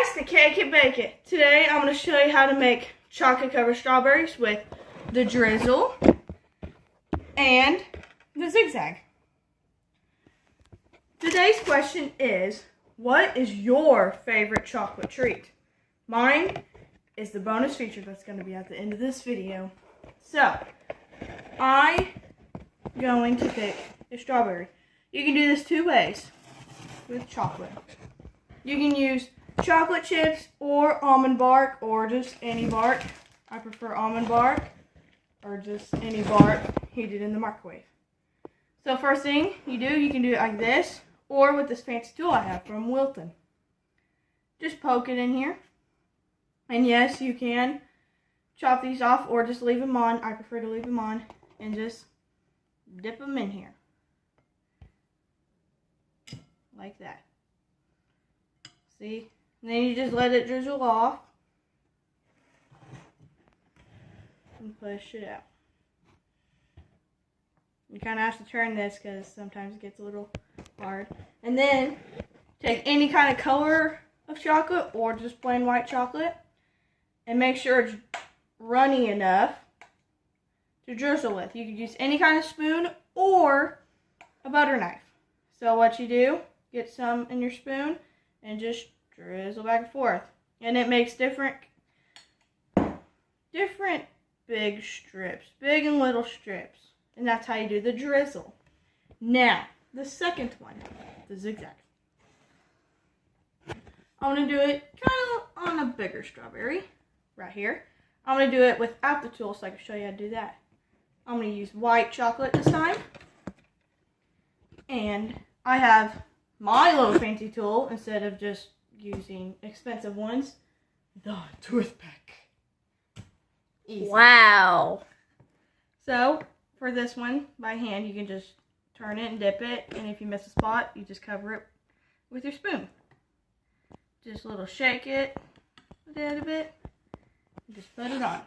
guys, the Cake and Bake It. Today I'm going to show you how to make chocolate covered strawberries with the drizzle and the zigzag. Today's question is, what is your favorite chocolate treat? Mine is the bonus feature that's going to be at the end of this video. So, I'm going to pick a strawberry. You can do this two ways with chocolate. You can use chocolate chips or almond bark or just any bark. I prefer almond bark or just any bark heated in the microwave. So first thing you do, you can do it like this or with this fancy tool I have from Wilton. Just poke it in here. And yes, you can chop these off or just leave them on. I prefer to leave them on and just dip them in here. Like that. See? And then you just let it drizzle off and push it out. You kind of have to turn this because sometimes it gets a little hard. And then take any kind of color of chocolate or just plain white chocolate and make sure it's runny enough to drizzle with. You could use any kind of spoon or a butter knife. So what you do, get some in your spoon and just drizzle back and forth. And it makes different big strips, big and little strips. And that's how you do the drizzle. Now, the second one, the zigzag. I'm going to do it kind of on a bigger strawberry, right here. I'm going to do it without the tool so I can show you how to do that. I'm going to use white chocolate this time. And I have my little fancy tool instead of just using expensive ones. The toothpick. Easy. Wow. So, for this one, by hand, you can just turn it and dip it. And if you miss a spot, you just cover it with your spoon. Just a little shake it a little bit. And just put it on.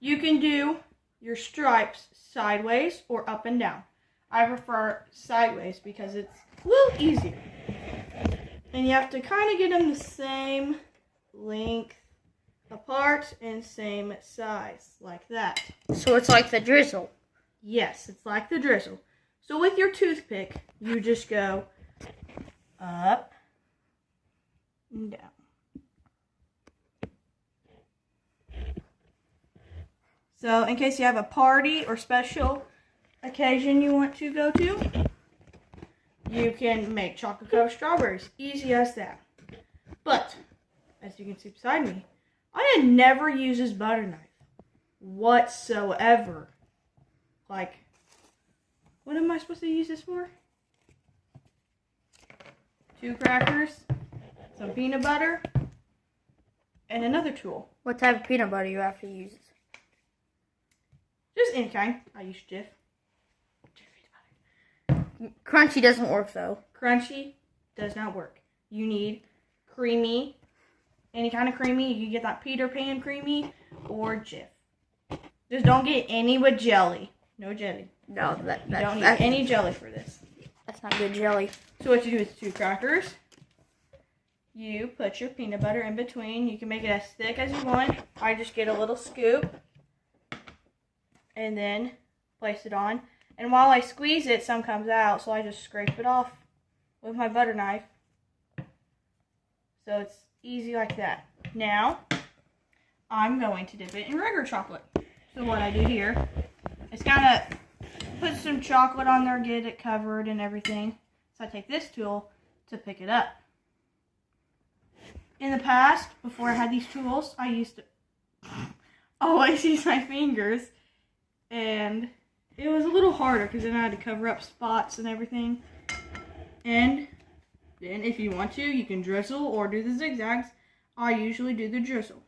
You can do your stripes sideways or up and down. I prefer sideways because it's a little easier. And you have to kind of get them the same length apart and same size, like that. So it's like the drizzle. Yes, it's like the drizzle. So with your toothpick, you just go up and down. So in case you have a party or special occasion you want to go to, you can make chocolate covered strawberries. Easy as that. But, as you can see beside me, I had never used this butter knife whatsoever. Like, what am I supposed to use this for? 2 crackers, some peanut butter, and another tool. What type of peanut butter you have to use? Just any kind. I use Jif. Crunchy doesn't work though. Crunchy does not work. You need creamy, any kind of creamy. You can get that Peter Pan creamy or Jif. Just don't get any with jelly. No jelly. No, you don't need any jelly for this. That's not good jelly. So what you do with 2 crackers, you put your peanut butter in between. You can make it as thick as you want. I just get a little scoop and then place it on. And while I squeeze it, some comes out, so I just scrape it off with my butter knife. So it's easy like that. Now, I'm going to dip it in regular chocolate. So what I do here is kind of put some chocolate on there, get it covered and everything. So I take this tool to pick it up. In the past, before I had these tools, I used to always use my fingers, and it was a little harder because then I had to cover up spots and everything. And then if you want to, you can drizzle or do the zigzags. I usually do the drizzle.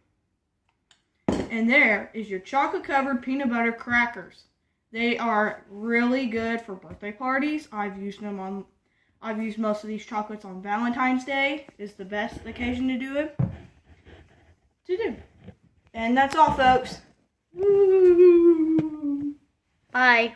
And there is your chocolate covered peanut butter crackers. They are really good for birthday parties. I've used most of these chocolates on Valentine's Day. It's the best occasion to do it. And that's all, folks. Bye.